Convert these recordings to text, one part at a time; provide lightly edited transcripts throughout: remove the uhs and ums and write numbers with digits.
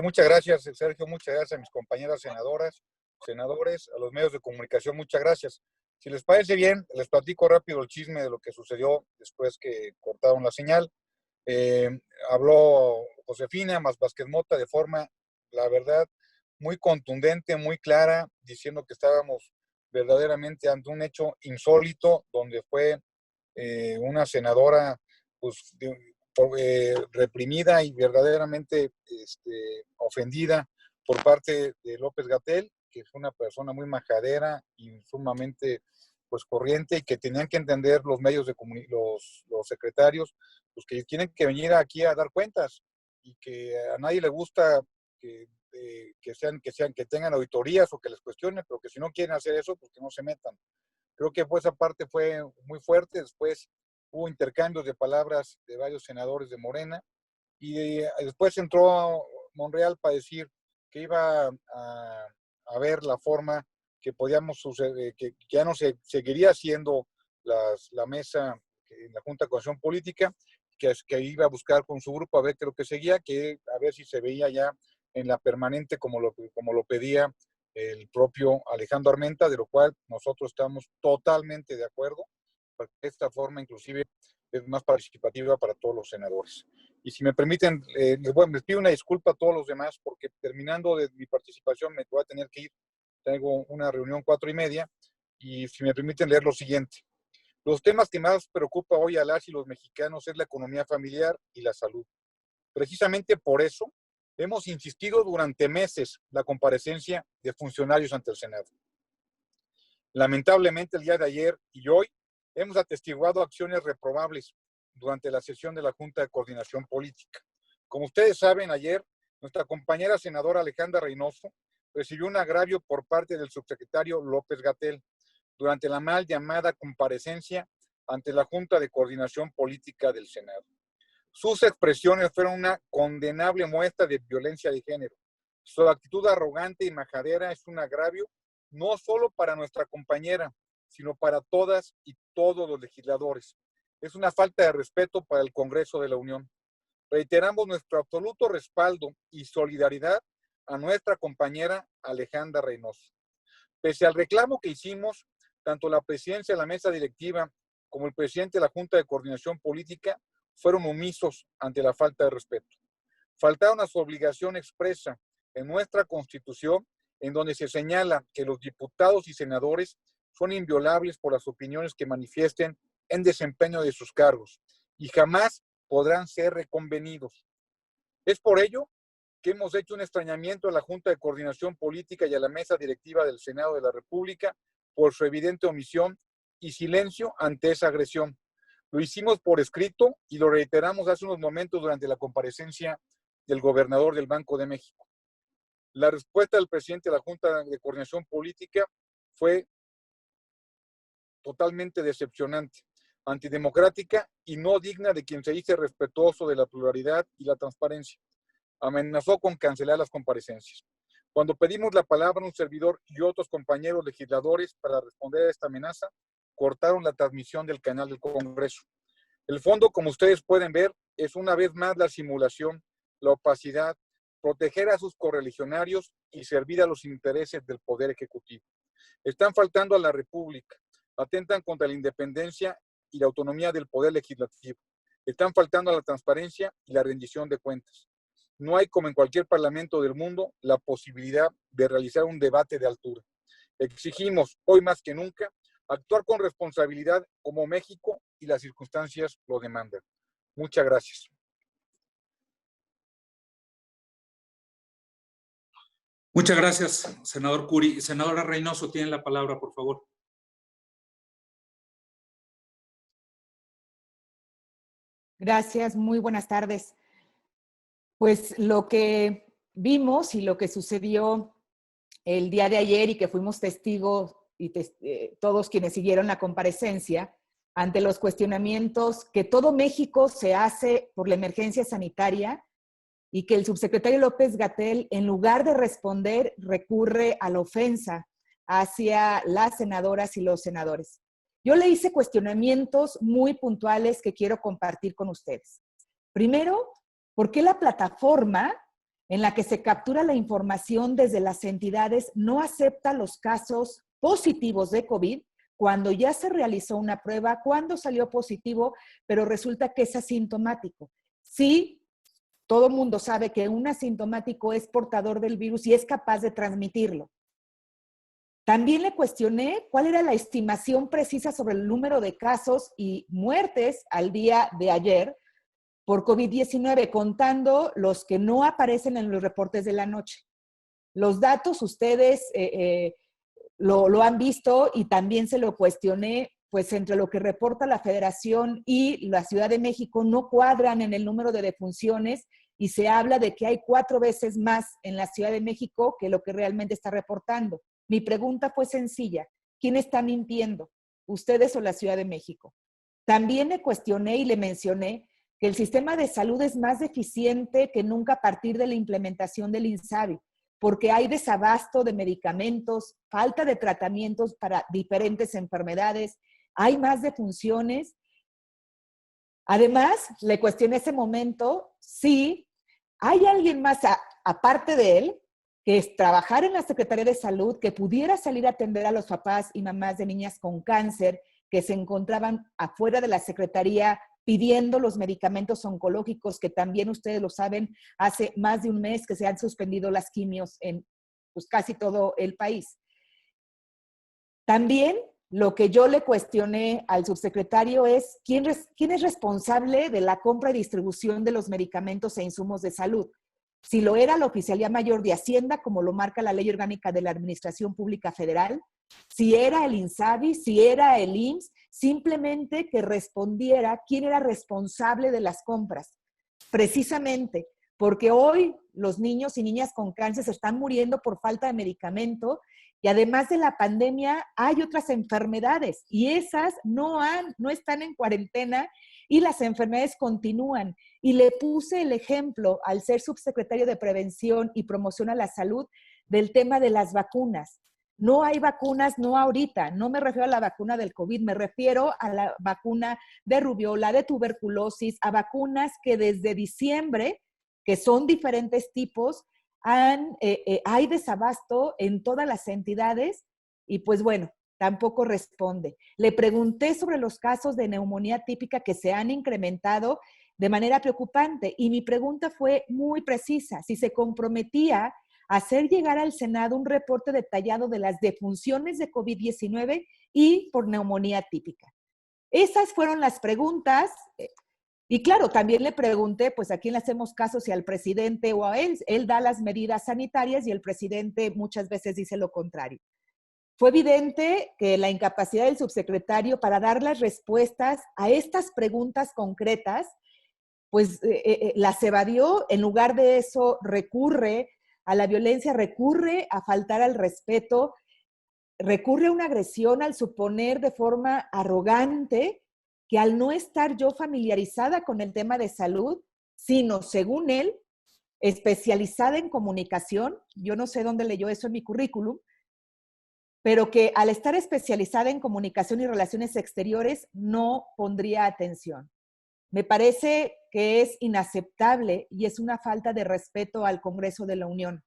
Muchas gracias, Sergio. Muchas gracias a mis compañeras senadoras, senadores, a los medios de comunicación. Muchas gracias. Si les parece bien, les platico rápido el chisme de lo que sucedió después que cortaron la señal. Eh, Habló Josefina más Vázquez Mota de forma, la verdad, muy contundente, muy clara, diciendo que estábamos verdaderamente ante un hecho insólito, donde fue una senadora pues, reprimida y verdaderamente ofendida por parte de López-Gatell, que es una persona muy majadera y sumamente pues corriente, y que tenían que entender los medios de los secretarios, pues que tienen que venir aquí a dar cuentas, y que a nadie le gusta que tengan auditorías o que les cuestionen, pero que si no quieren hacer eso, pues que no se metan. Creo que esa parte fue muy fuerte. Después hubo intercambios de palabras de varios senadores de Morena, y después entró Monreal para decir que iba a ver la forma que podíamos suceder, que ya no se seguiría haciendo la mesa en la Junta de Coordinación Política, que iba a buscar con su grupo a ver qué es lo que seguía, que a ver si se veía ya en la permanente como lo pedía el propio Alejandro Armenta, de lo cual nosotros estamos totalmente de acuerdo, porque esta forma inclusive es más participativa para todos los senadores. Y si me permiten, les pido una disculpa a todos los demás, porque terminando de mi participación me voy a tener que ir. Tengo una reunión 4:30, y si me permiten leer lo siguiente. Los temas que más preocupa hoy a las y los mexicanos es la economía familiar y la salud. Precisamente por eso hemos insistido durante meses la comparecencia de funcionarios ante el Senado. Lamentablemente, el día de ayer y hoy hemos atestiguado acciones reprobables durante la sesión de la Junta de Coordinación Política. Como ustedes saben, ayer nuestra compañera senadora Alejandra Reynoso recibió un agravio por parte del subsecretario López-Gatell durante la mal llamada comparecencia ante la Junta de Coordinación Política del Senado. Sus expresiones fueron una condenable muestra de violencia de género. Su actitud arrogante y majadera es un agravio no solo para nuestra compañera, sino para todas y todos los legisladores. Es una falta de respeto para el Congreso de la Unión. Reiteramos nuestro absoluto respaldo y solidaridad a nuestra compañera Alejandra Reynoso. Pese al reclamo que hicimos, tanto la presidencia de la mesa directiva como el presidente de la Junta de Coordinación Política fueron omisos ante la falta de respeto. Faltaron a su obligación expresa en nuestra Constitución, en donde se señala que los diputados y senadores son inviolables por las opiniones que manifiesten en desempeño de sus cargos y jamás podrán ser reconvenidos. Es por ello que hemos hecho un extrañamiento a la Junta de Coordinación Política y a la mesa directiva del Senado de la República por su evidente omisión y silencio ante esa agresión. Lo hicimos por escrito y lo reiteramos hace unos momentos durante la comparecencia del gobernador del Banco de México. La respuesta del presidente de la Junta de Coordinación Política fue totalmente decepcionante, antidemocrática y no digna de quien se dice respetuoso de la pluralidad y la transparencia. Amenazó con cancelar las comparecencias. Cuando pedimos la palabra, un servidor y otros compañeros legisladores para responder a esta amenaza, cortaron la transmisión del canal del Congreso. El fondo, como ustedes pueden ver, es una vez más la simulación, la opacidad, proteger a sus correligionarios y servir a los intereses del Poder Ejecutivo. Están faltando a la República, atentan contra la independencia y la autonomía del Poder Legislativo. Están faltando a la transparencia y la rendición de cuentas. No hay, como en cualquier parlamento del mundo, la posibilidad de realizar un debate de altura. Exigimos, hoy más que nunca, actuar con responsabilidad como México y las circunstancias lo demandan. Muchas gracias. Muchas gracias, senador Curi. Senadora Reynoso, tiene la palabra, por favor. Gracias, muy buenas tardes. Pues lo que vimos y lo que sucedió el día de ayer y que fuimos testigos y todos quienes siguieron la comparecencia ante los cuestionamientos que todo México se hace por la emergencia sanitaria y que el subsecretario López-Gatell, en lugar de responder, recurre a la ofensa hacia las senadoras y los senadores. Yo le hice cuestionamientos muy puntuales que quiero compartir con ustedes. Primero, ¿por qué la plataforma en la que se captura la información desde las entidades, no acepta los casos positivos de COVID cuando ya se realizó una prueba, cuando salió positivo, pero resulta que es asintomático. Sí, todo el mundo sabe que un asintomático es portador del virus y es capaz de transmitirlo. También le cuestioné cuál era la estimación precisa sobre el número de casos y muertes al día de ayer por COVID-19, contando los que no aparecen en los reportes de la noche. Los datos ustedes lo han visto y también se lo cuestioné, pues entre lo que reporta la Federación y la Ciudad de México no cuadran en el número de defunciones y se habla de que hay 4 veces más en la Ciudad de México que lo que realmente está reportando. Mi pregunta fue sencilla, ¿quién está mintiendo? ¿Ustedes o la Ciudad de México? También le cuestioné y le mencioné que el sistema de salud es más deficiente que nunca a partir de la implementación del INSABI, porque hay desabasto de medicamentos, falta de tratamientos para diferentes enfermedades, hay más defunciones. Además, le cuestioné ese momento si hay alguien más aparte de él que es trabajar en la Secretaría de Salud, que pudiera salir a atender a los papás y mamás de niñas con cáncer que se encontraban afuera de la Secretaría pidiendo los medicamentos oncológicos, que también ustedes lo saben, hace más de un mes que se han suspendido las quimios en pues, casi todo el país. También lo que yo le cuestioné al subsecretario es ¿quién es responsable de la compra y distribución de los medicamentos e insumos de salud? Si lo era la Oficialía Mayor de Hacienda, como lo marca la Ley Orgánica de la Administración Pública Federal, si era el INSABI, si era el IMSS, simplemente que respondiera quién era responsable de las compras. Precisamente porque hoy los niños y niñas con cáncer se están muriendo por falta de medicamento y además de la pandemia hay otras enfermedades y esas no están en cuarentena y las enfermedades continúan. Y le puse el ejemplo al ser subsecretario de Prevención y Promoción a la Salud del tema de las vacunas. No hay vacunas, no ahorita, no me refiero a la vacuna del COVID, me refiero a la vacuna de rubiola, de tuberculosis, a vacunas que desde diciembre, que son diferentes tipos, hay desabasto en todas las entidades y pues bueno, tampoco responde. Le pregunté sobre los casos de neumonía típica que se han incrementado de manera preocupante y mi pregunta fue muy precisa, si se comprometía a hacer llegar al Senado un reporte detallado de las defunciones de COVID-19 y por neumonía típica. Esas fueron las preguntas. Y claro, también le pregunté, pues a quién le hacemos caso, si al presidente o a él. Él da las medidas sanitarias y el presidente muchas veces dice lo contrario. Fue evidente que la incapacidad del subsecretario para dar las respuestas a estas preguntas concretas, pues las evadió. En lugar de eso, recurre a la violencia, recurre a faltar al respeto, recurre a una agresión al suponer de forma arrogante que al no estar yo familiarizada con el tema de salud, sino, según él, especializada en comunicación, yo no sé dónde leyó eso en mi currículum, pero que al estar especializada en comunicación y relaciones exteriores no pondría atención. Me parece que es inaceptable y es una falta de respeto al Congreso de la Unión.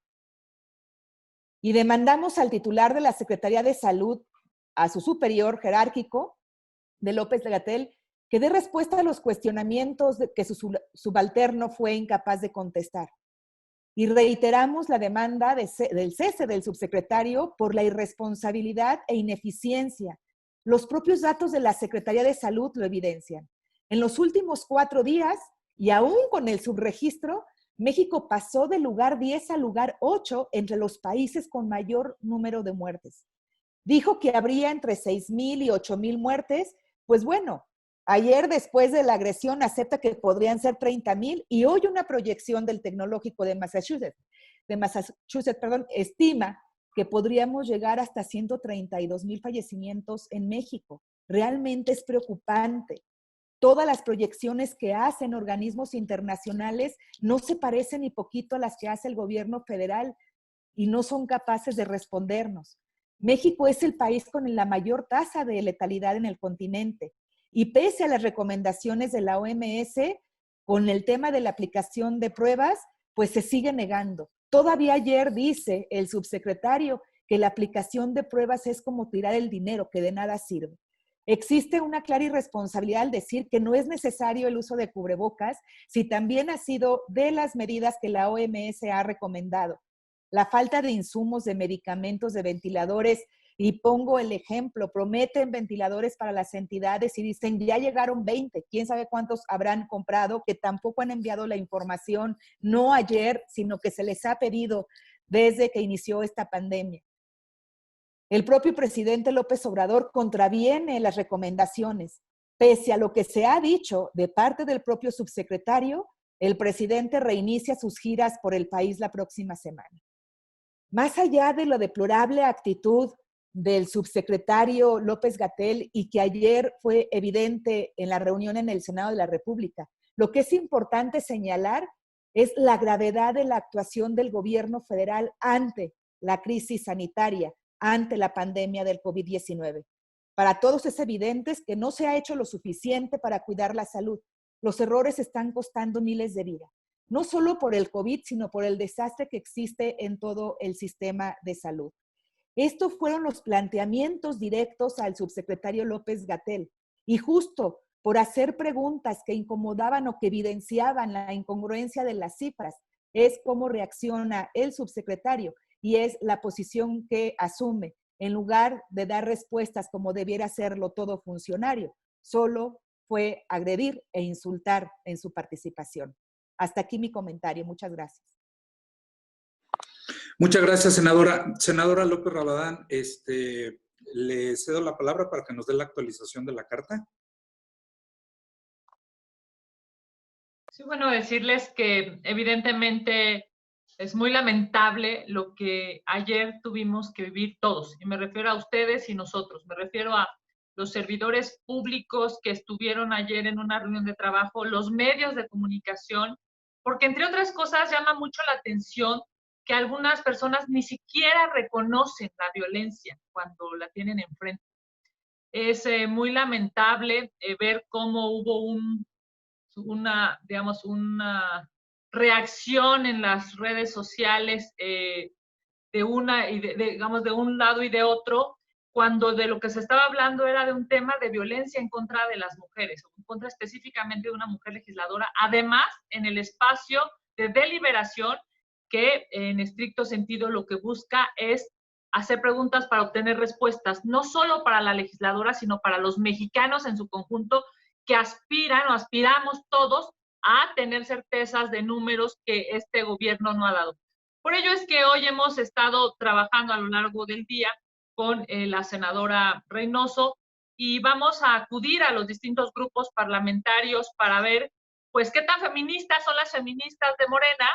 Y demandamos al titular de la Secretaría de Salud, a su superior jerárquico, de López-Gatell, que dé respuesta a los cuestionamientos que su subalterno fue incapaz de contestar. Y reiteramos la demanda del cese del subsecretario por la irresponsabilidad e ineficiencia. Los propios datos de la Secretaría de Salud lo evidencian. En los últimos 4 días, y aún con el subregistro, México pasó del lugar 10 al lugar 8 entre los países con mayor número de muertes. Dijo que habría entre 6,000 y 8,000 muertes. Pues bueno, ayer después de la agresión acepta que podrían ser 30,000 y hoy una proyección del Tecnológico de Massachusetts, estima que podríamos llegar hasta 132,000 fallecimientos en México. Realmente es preocupante. Todas las proyecciones que hacen organismos internacionales no se parecen ni poquito a las que hace el gobierno federal y no son capaces de respondernos. México es el país con la mayor tasa de letalidad en el continente y pese a las recomendaciones de la OMS, con el tema de la aplicación de pruebas, pues se sigue negando. Todavía ayer dice el subsecretario que la aplicación de pruebas es como tirar el dinero, que de nada sirve. Existe una clara irresponsabilidad al decir que no es necesario el uso de cubrebocas si también ha sido de las medidas que la OMS ha recomendado. La falta de insumos, de medicamentos, de ventiladores, y pongo el ejemplo, prometen ventiladores para las entidades y dicen ya llegaron 20, quién sabe cuántos habrán comprado, que tampoco han enviado la información, no ayer, sino que se les ha pedido desde que inició esta pandemia. El propio presidente López Obrador contraviene las recomendaciones. Pese a lo que se ha dicho de parte del propio subsecretario, el presidente reinicia sus giras por el país la próxima semana. Más allá de la deplorable actitud del subsecretario López-Gatell y que ayer fue evidente en la reunión en el Senado de la República, lo que es importante señalar es la gravedad de la actuación del gobierno federal ante la crisis sanitaria, ante la pandemia del COVID-19. Para todos es evidente que no se ha hecho lo suficiente para cuidar la salud. Los errores están costando miles de vidas, no solo por el COVID, sino por el desastre que existe en todo el sistema de salud. Estos fueron los planteamientos directos al subsecretario López-Gatell. Y justo por hacer preguntas que incomodaban o que evidenciaban la incongruencia de las cifras, es cómo reacciona el subsecretario y es la posición que asume, en lugar de dar respuestas como debiera hacerlo todo funcionario. Solo fue agredir e insultar en su participación. Hasta aquí mi comentario. Muchas gracias. Muchas gracias, senadora. Senadora López Rabadán, le cedo la palabra para que nos dé la actualización de la carta. Sí, bueno, decirles que evidentemente es muy lamentable lo que ayer tuvimos que vivir todos. Y me refiero a ustedes y nosotros. Me refiero a los servidores públicos que estuvieron ayer en una reunión de trabajo, los medios de comunicación, porque entre otras cosas llama mucho la atención que algunas personas ni siquiera reconocen la violencia cuando la tienen enfrente. Es muy lamentable ver cómo hubo una reacción en las redes sociales de un lado y de otro, cuando de lo que se estaba hablando era de un tema de violencia en contra de las mujeres, en contra específicamente de una mujer legisladora, además en el espacio de deliberación que en estricto sentido lo que busca es hacer preguntas para obtener respuestas, no solo para la legisladora, sino para los mexicanos en su conjunto que aspiran o aspiramos todos a tener certezas de números que este gobierno no ha dado. Por ello es que hoy hemos estado trabajando a lo largo del día con la senadora Reynoso y vamos a acudir a los distintos grupos parlamentarios para ver pues qué tan feministas son las feministas de Morena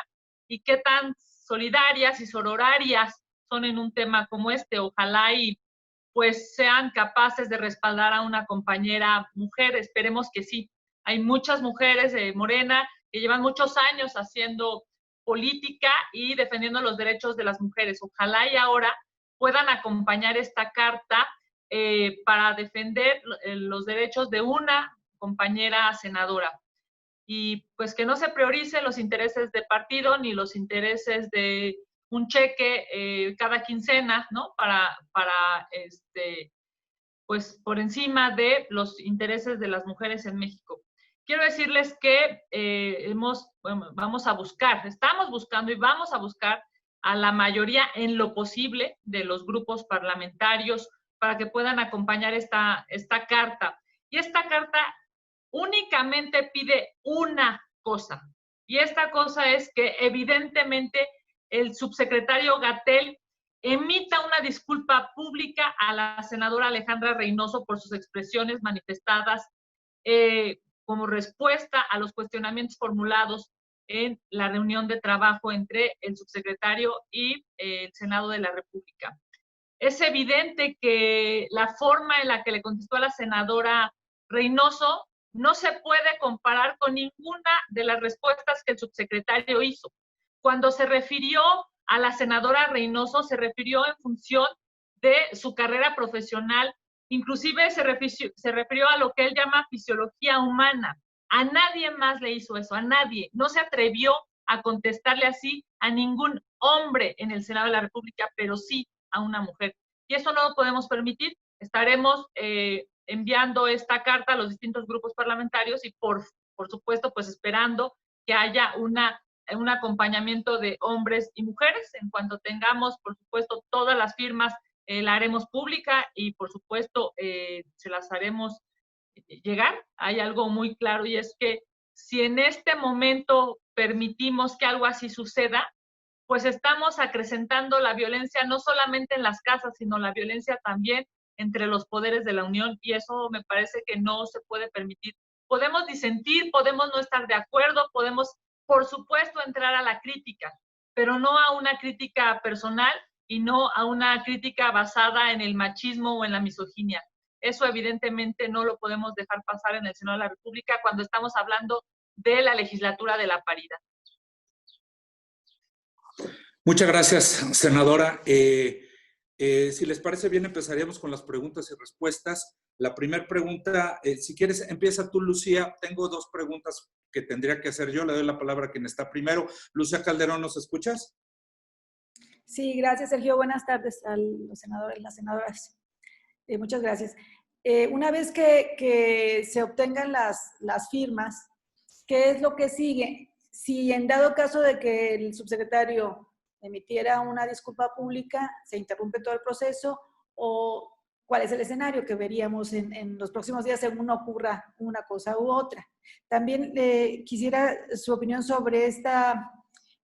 y qué tan solidarias y sororarias son en un tema como este. Ojalá y pues sean capaces de respaldar a una compañera mujer, esperemos que sí. Hay muchas mujeres de Morena que llevan muchos años haciendo política y defendiendo los derechos de las mujeres. Ojalá y ahora puedan acompañar esta carta para defender los derechos de una compañera senadora. Y pues que no se prioricen los intereses de partido ni los intereses de un cheque cada quincena, ¿no? Pues por encima de los intereses de las mujeres en México. Quiero decirles que estamos buscando y vamos a buscar a la mayoría en lo posible de los grupos parlamentarios para que puedan acompañar esta carta. Y esta carta únicamente pide una cosa, y esta cosa es que evidentemente el subsecretario Gatell emita una disculpa pública a la senadora Alejandra Reynoso por sus expresiones manifestadas como respuesta a los cuestionamientos formulados en la reunión de trabajo entre el subsecretario y el Senado de la República. Es evidente que la forma en la que le contestó a la senadora Reynoso no se puede comparar con ninguna de las respuestas que el subsecretario hizo. Cuando se refirió a la senadora Reynoso, se refirió en función de su carrera profesional, inclusive se refirió a lo que él llama fisiología humana. A nadie más le hizo eso, a nadie. No se atrevió a contestarle así a ningún hombre en el Senado de la República, pero sí a una mujer. Y eso no lo podemos permitir. Estaremos enviando esta carta a los distintos grupos parlamentarios y por supuesto, pues esperando que haya un acompañamiento de hombres y mujeres. En cuanto tengamos, por supuesto, todas las firmas, la haremos pública y, por supuesto, se las haremos llegar. Hay algo muy claro y es que si en este momento permitimos que algo así suceda, pues estamos acrecentando la violencia no solamente en las casas, sino la violencia también entre los poderes de la Unión, y eso me parece que no se puede permitir. Podemos disentir, podemos no estar de acuerdo, podemos, por supuesto, entrar a la crítica, pero no a una crítica personal y no a una crítica basada en el machismo o en la misoginia. Eso evidentemente no lo podemos dejar pasar en el Senado de la República cuando estamos hablando de la legislatura de la paridad. Muchas gracias, senadora. Si les parece bien, empezaríamos con las preguntas y respuestas. La primera pregunta, si quieres, empieza tú, Lucía. Tengo dos preguntas que tendría que hacer yo. Le doy la palabra a quien está primero. Lucía Calderón, ¿nos escuchas? Sí, gracias, Sergio. Buenas tardes a los senadores y las senadoras. Muchas gracias. Una vez que se obtengan las firmas, ¿qué es lo que sigue? Si en dado caso de que el subsecretario emitiera una disculpa pública, ¿se interrumpe todo el proceso? ¿O cuál es el escenario que veríamos en los próximos días según ocurra una cosa u otra? También quisiera su opinión sobre este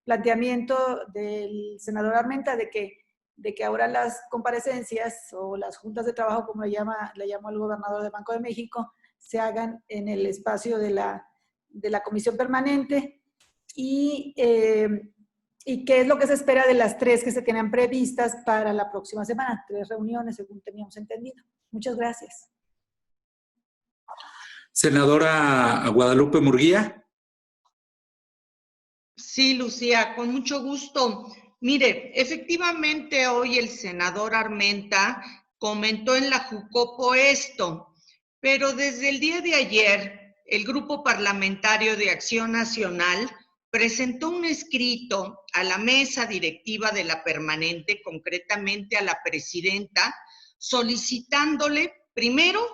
planteamiento del senador Armenta de que ahora las comparecencias o las juntas de trabajo, como le llamó el gobernador de Banco de México, se hagan en el espacio de la comisión permanente y qué es lo que se espera de las 3 que se tienen previstas para la próxima semana. 3 reuniones, según teníamos entendido. Muchas gracias. Senadora Guadalupe Murguía. Sí, Lucía, con mucho gusto. Mire, efectivamente hoy el senador Armenta comentó en la Jucopo esto, pero desde el día de ayer el Grupo Parlamentario de Acción Nacional presentó un escrito a la mesa directiva de la permanente, concretamente a la presidenta, solicitándole, primero,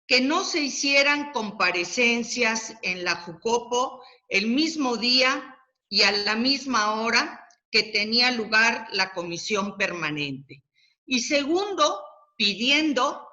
que no se hicieran comparecencias en la Jucopo el mismo día y a la misma hora que tenía lugar la comisión permanente. Y segundo, pidiendo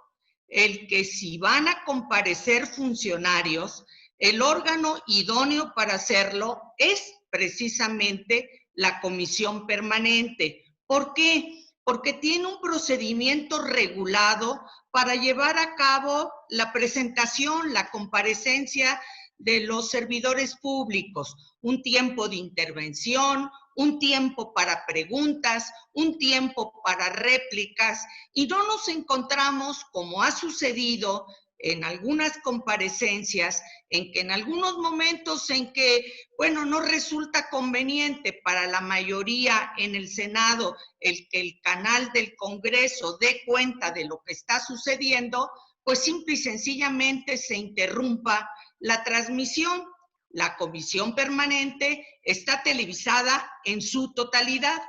el que si van a comparecer funcionarios, el órgano idóneo para hacerlo es precisamente la comisión permanente. ¿Por qué? Porque tiene un procedimiento regulado para llevar a cabo la presentación, la comparecencia de los servidores públicos, un tiempo de intervención, un tiempo para preguntas, un tiempo para réplicas, y no nos encontramos, como ha sucedido en algunas comparecencias, en que en algunos momentos en que, bueno, no resulta conveniente para la mayoría en el Senado el que el canal del Congreso dé cuenta de lo que está sucediendo, pues simple y sencillamente se interrumpa la transmisión. La comisión permanente está televisada en su totalidad.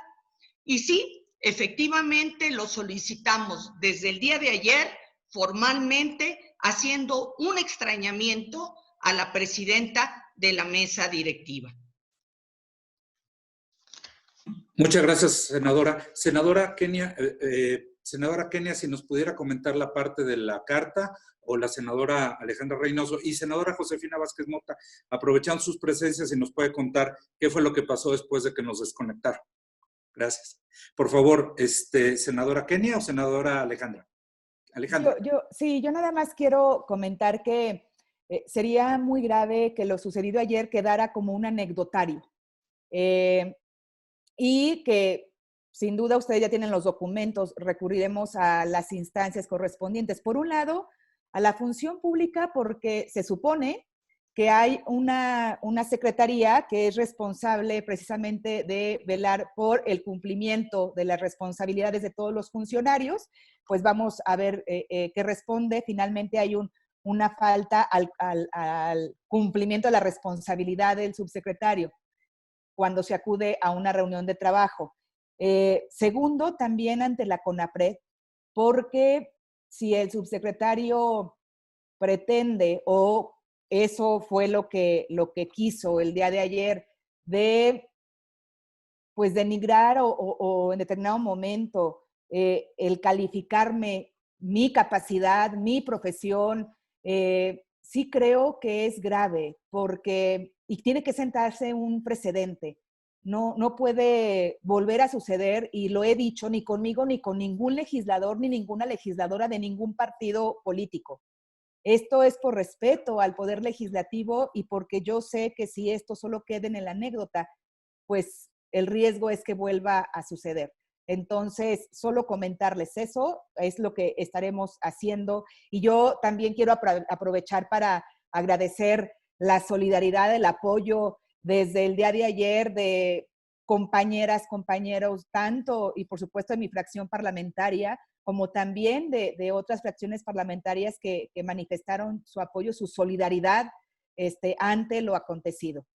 Y sí, efectivamente lo solicitamos desde el día de ayer formalmente, haciendo un extrañamiento a la presidenta de la mesa directiva. Muchas gracias, senadora. Senadora Kenia, si nos pudiera comentar la parte de la carta, o la senadora Alejandra Reynoso y senadora Josefina Vázquez Mota, aprovechando sus presencias y nos puede contar qué fue lo que pasó después de que nos desconectaron. Gracias. Por favor, senadora Kenia o senadora Alejandra. Alejandra. Yo nada más quiero comentar que sería muy grave que lo sucedido ayer quedara como un anecdotario. Y que sin duda ustedes ya tienen los documentos, recurriremos a las instancias correspondientes. Por un lado, a la función pública, porque se supone que hay una secretaría que es responsable precisamente de velar por el cumplimiento de las responsabilidades de todos los funcionarios. Pues vamos a ver qué responde. Finalmente hay una falta al cumplimiento de la responsabilidad del subsecretario. cuando se acude a una reunión de trabajo. Segundo, también ante la CONAPRED, porque si el subsecretario pretende, o eso fue lo que quiso el día de ayer, de pues denigrar o en determinado momento el calificarme mi capacidad, mi profesión, sí creo que es grave, y tiene que sentarse un precedente. No puede volver a suceder, y lo he dicho, ni conmigo, ni con ningún legislador, ni ninguna legisladora de ningún partido político. Esto es por respeto al Poder Legislativo y porque yo sé que si esto solo queda en la anécdota, pues el riesgo es que vuelva a suceder. Entonces, solo comentarles eso, es lo que estaremos haciendo. Y yo también quiero aprovechar para agradecer la solidaridad, el apoyo desde el día de ayer de compañeras, compañeros, tanto y por supuesto de mi fracción parlamentaria, como también de otras fracciones parlamentarias que manifestaron su apoyo, su solidaridad ante lo acontecido.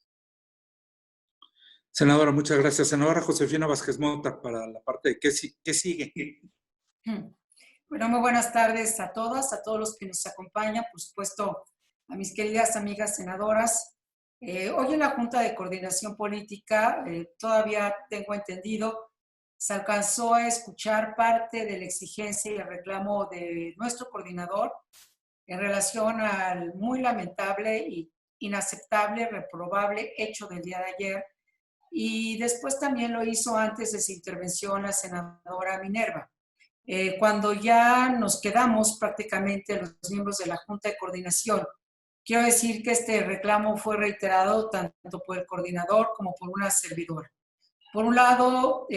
Senadora, muchas gracias. Senadora Josefina Vázquez Mota, para la parte de qué sigue. Bueno, muy buenas tardes a todas, a todos los que nos acompañan, por supuesto a mis queridas amigas senadoras. Hoy en la Junta de Coordinación Política, todavía tengo entendido, se alcanzó a escuchar parte de la exigencia y el reclamo de nuestro coordinador en relación al muy lamentable y inaceptable, reprobable hecho del día de ayer. Y después también lo hizo antes de su intervención la senadora Minerva. Cuando ya nos quedamos prácticamente los miembros de la Junta de Coordinación, quiero decir que este reclamo fue reiterado tanto por el coordinador como por una servidora. Por un lado,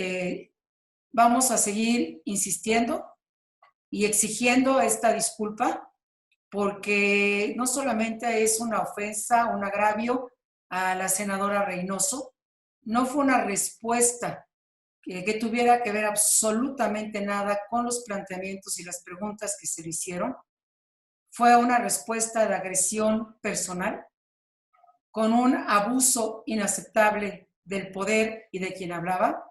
vamos a seguir insistiendo y exigiendo esta disculpa, porque no solamente es una ofensa, un agravio a la senadora Reynoso, no fue una respuesta que tuviera que ver absolutamente nada con los planteamientos y las preguntas que se le hicieron. Fue una respuesta de agresión personal, con un abuso inaceptable del poder y de quien hablaba.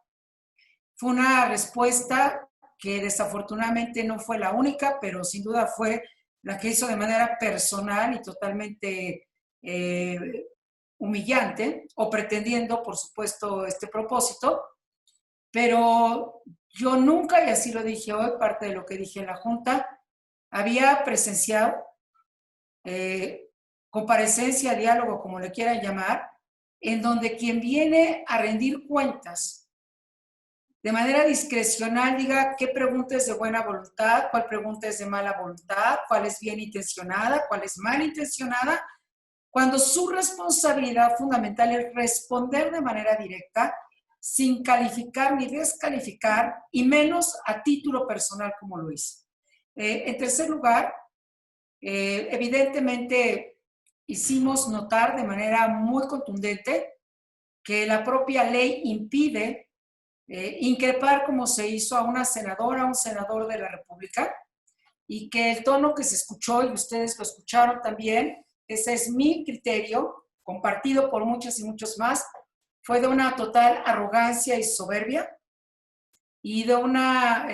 Fue una respuesta que desafortunadamente no fue la única, pero sin duda fue la que hizo de manera personal y totalmente humillante, o pretendiendo, por supuesto, este propósito. Pero yo nunca, y así lo dije hoy, parte de lo que dije en la Junta, había presenciado comparecencia, diálogo, como le quieran llamar, en donde quien viene a rendir cuentas de manera discrecional diga qué pregunta es de buena voluntad, cuál pregunta es de mala voluntad, cuál es bien intencionada, cuál es mal intencionada, cuando su responsabilidad fundamental es responder de manera directa, sin calificar ni descalificar, y menos a título personal como lo hizo. En tercer lugar, evidentemente hicimos notar de manera muy contundente que la propia ley impide increpar como se hizo a una senadora, a un senador de la República, y que el tono que se escuchó, y ustedes lo escucharon también, ese es mi criterio, compartido por muchos y muchos más, fue de una total arrogancia y soberbia, y de una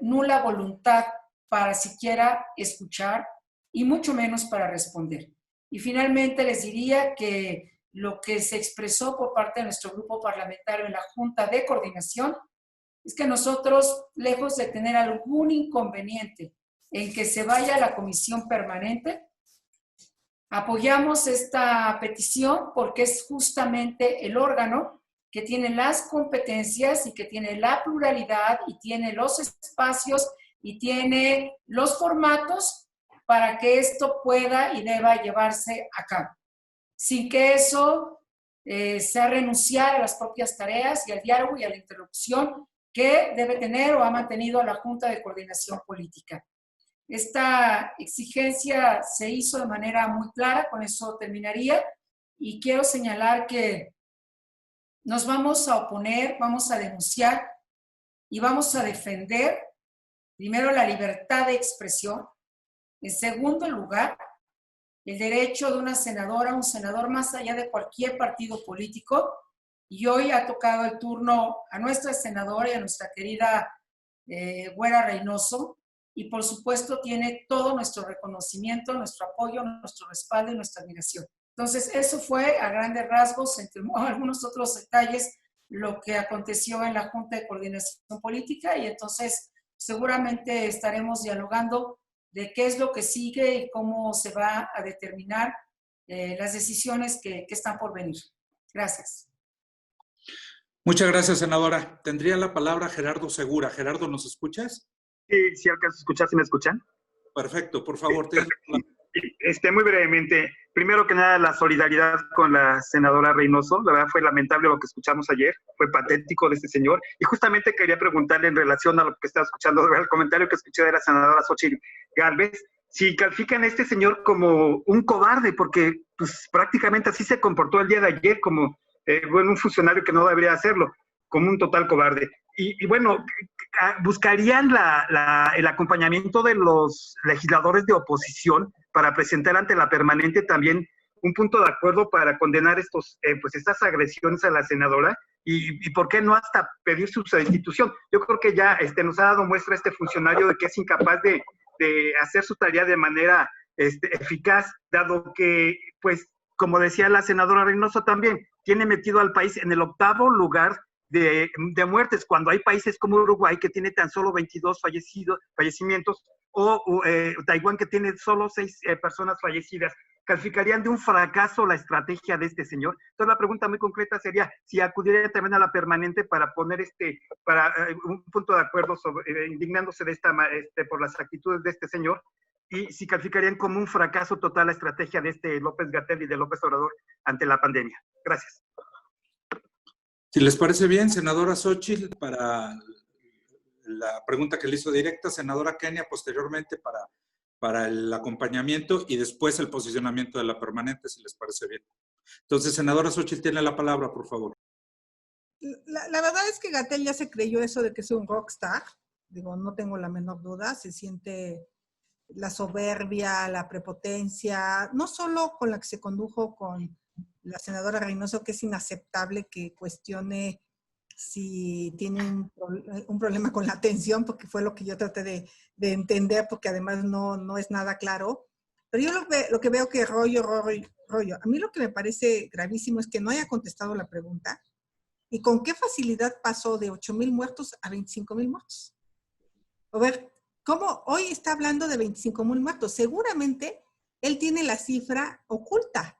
nula voluntad para siquiera escuchar, y mucho menos para responder. Y finalmente les diría que lo que se expresó por parte de nuestro grupo parlamentario en la Junta de Coordinación es que nosotros, lejos de tener algún inconveniente en que se vaya a la comisión permanente, apoyamos esta petición porque es justamente el órgano que tiene las competencias y que tiene la pluralidad y tiene los espacios y tiene los formatos para que esto pueda y deba llevarse a cabo, sin que eso sea renunciar a las propias tareas y al diálogo y a la interlocución que debe tener o ha mantenido la Junta de Coordinación Política. Esta exigencia se hizo de manera muy clara, con eso terminaría, y quiero señalar que nos vamos a oponer, vamos a denunciar y vamos a defender, primero, la libertad de expresión, en segundo lugar, el derecho de una senadora, un senador, más allá de cualquier partido político, y hoy ha tocado el turno a nuestra senadora y a nuestra querida Güera Reynoso, y por supuesto tiene todo nuestro reconocimiento, nuestro apoyo, nuestro respaldo y nuestra admiración. Entonces, eso fue a grandes rasgos, entre algunos otros detalles, lo que aconteció en la Junta de Coordinación Política, y entonces seguramente estaremos dialogando de qué es lo que sigue y cómo se va a determinar las decisiones que están por venir. Gracias. Muchas gracias, senadora. Tendría la palabra Gerardo Segura. Gerardo, ¿nos escuchas? Sí, sí alcanzo a escuchar, ¿sí me escuchan? Perfecto, por favor. Muy brevemente, primero que nada, la solidaridad con la senadora Reynoso. La verdad fue lamentable lo que escuchamos ayer, fue patético de este señor. Y justamente quería preguntarle en relación a lo que estaba escuchando, el comentario que escuché de la senadora Xochitl Gálvez, si califican a este señor como un cobarde, porque pues, prácticamente así se comportó el día de ayer, como un funcionario que no debería hacerlo, como un total cobarde. Y bueno, buscarían el acompañamiento de los legisladores de oposición para presentar ante la permanente también un punto de acuerdo para condenar estas agresiones a la senadora y por qué no hasta pedir su destitución. Yo creo que ya nos ha dado muestra este funcionario de que es incapaz de hacer su tarea de manera eficaz, dado que, pues, como decía la senadora Reynoso también, tiene metido al país en el 8º lugar de muertes, cuando hay países como Uruguay que tiene tan solo 22 fallecimientos, o Taiwán que tiene solo 6 personas fallecidas. ¿Calificarían de un fracaso la estrategia de este señor? Entonces la pregunta muy concreta sería si acudiría también a la permanente para poner un punto de acuerdo sobre, indignándose por las actitudes de este señor, y si calificarían como un fracaso total la estrategia de López-Gatell y de López Obrador ante la pandemia. Gracias. Si les parece bien, senadora Xochitl, para la pregunta que le hizo directa, senadora Kenia, posteriormente para el acompañamiento y después el posicionamiento de la permanente, si les parece bien. Entonces, senadora Xochitl, tiene la palabra, por favor. La verdad es que Gatell ya se creyó eso de que es un rockstar. Digo, no tengo la menor duda, se siente la soberbia, la prepotencia, no solo con la que se condujo con la senadora Reynoso, que es inaceptable que cuestione si tiene un problema con la atención, porque fue lo que yo traté de entender, porque además no es nada claro. Pero yo lo que veo que rollo. A mí lo que me parece gravísimo es que no haya contestado la pregunta y con qué facilidad pasó de 8,000 muertos a 25,000 muertos. A ver, ¿cómo hoy está hablando de 25,000 muertos? Seguramente él tiene la cifra oculta.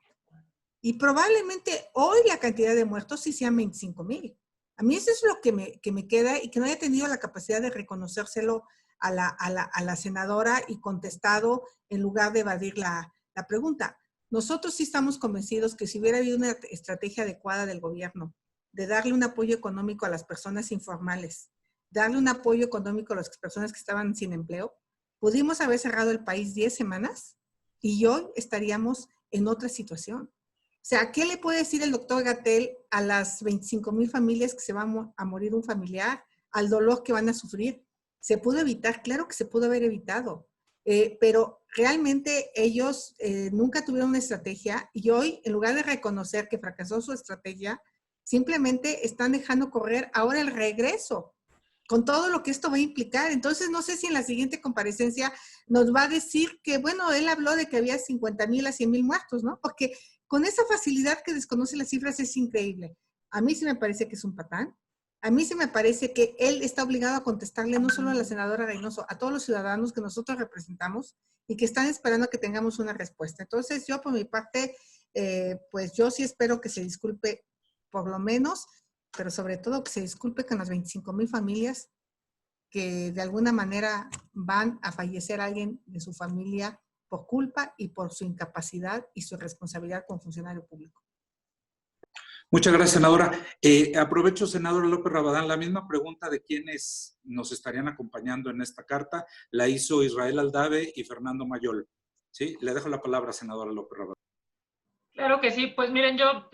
Y probablemente hoy la cantidad de muertos sí sean 25,000. A mí eso es lo que me queda y que no haya tenido la capacidad de reconocérselo a la senadora y contestado en lugar de evadir la pregunta. Nosotros sí estamos convencidos que si hubiera habido una estrategia adecuada del gobierno de darle un apoyo económico a las personas informales, darle un apoyo económico a las personas que estaban sin empleo, pudimos haber cerrado el país 10 semanas y hoy estaríamos en otra situación. O sea, ¿qué le puede decir el doctor Gatell a las 25,000 familias que se van a morir un familiar, al dolor que van a sufrir? ¿Se pudo evitar? Claro que se pudo haber evitado, pero realmente ellos nunca tuvieron una estrategia y hoy, en lugar de reconocer que fracasó su estrategia, simplemente están dejando correr ahora el regreso, con todo lo que esto va a implicar. Entonces, no sé si en la siguiente comparecencia nos va a decir que, bueno, él habló de que había 50,000 a 100,000 muertos, ¿no? Porque con esa facilidad que desconoce las cifras es increíble. A mí sí me parece que es un patán. A mí sí me parece que él está obligado a contestarle no solo a la senadora Reynoso, a todos los ciudadanos que nosotros representamos y que están esperando a que tengamos una respuesta. Entonces, yo por mi parte, pues yo sí espero que se disculpe por lo menos, pero sobre todo que se disculpe con las 25,000 familias que de alguna manera van a fallecer alguien de su familia por culpa y por su incapacidad y su responsabilidad como funcionario público. Muchas gracias, senadora. Aprovecho, senador López Rabadán, la misma pregunta de quiénes nos estarían acompañando en esta carta, la hizo Israel Aldave y Fernando Mayol. ¿Sí? Le dejo la palabra, senadora López Rabadán. Claro que sí, pues miren, yo